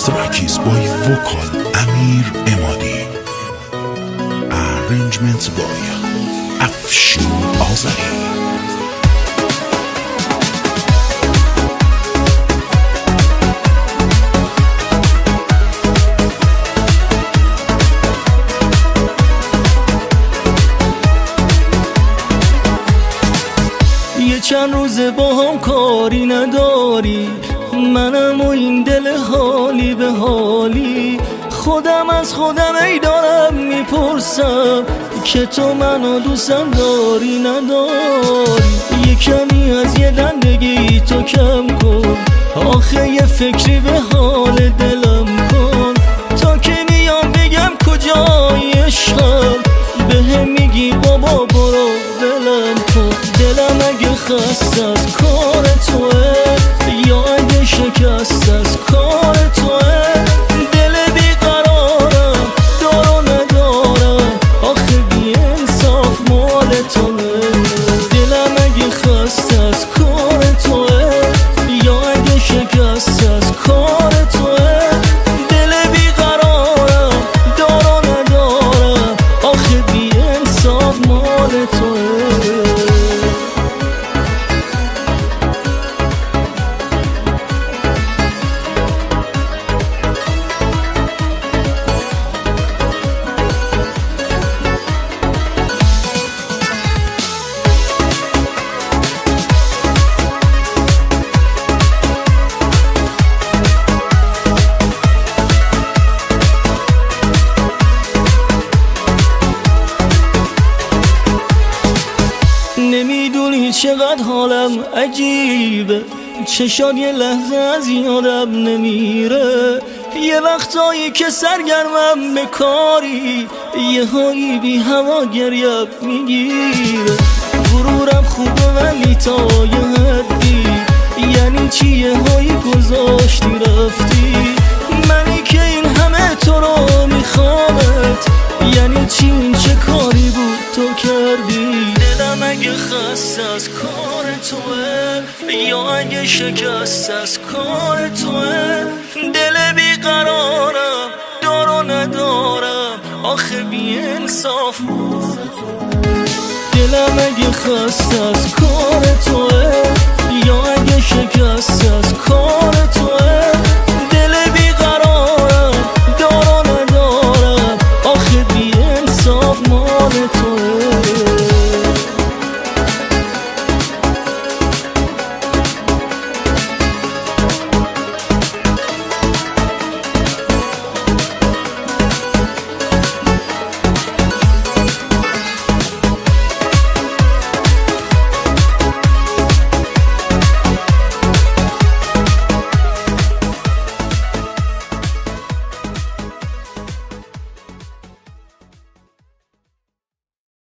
Tracks by vocal Amir Emadi, arrangements by Afshin Azari. یه چند روزه با هم کاری نداری، منم و این دل حالی به حالی. خودم از خودم ای دارم میپرسم که تو منو دوستم داری نداری. یه کمی از یه دندگی تو کم کن، آخه یه فکری به حال دلم کن. تا که میام بگم کجای عشقم، بهم میگی بابا برو ولم کن. دلم اگه خسته از کار توه یا اگه شکست از کار توه، دل بیقرارم دار و ندارم، آخه بی انصاف مال توه. دلم اگه خسته از کار توه یا اگه شکست از کار توه، دل بیقرارم دار و ندارم، آخه بی انصاف مال توه. نمیدونی چقدر حالم عجیبه، چشات یه لحظه از یادم نمیره. یه وقتایی که سرگرمم به کاری، یه هایی بی هوا گریم میگیره. غرورم خوبه ولی تا یه حدی، یعنی چی یه هایی گذاشتی رفتی. منی که این همه تو رو میخوامت، یعنی چی این چه کاری بود تو کردی. دلم اگه خسته از کار توه یا اگه شکست از کار توه، دل بیقرارم دار و ندارم، آخه بی انصاف. دلم اگه خسته از کار توه یا اگه شکست از کار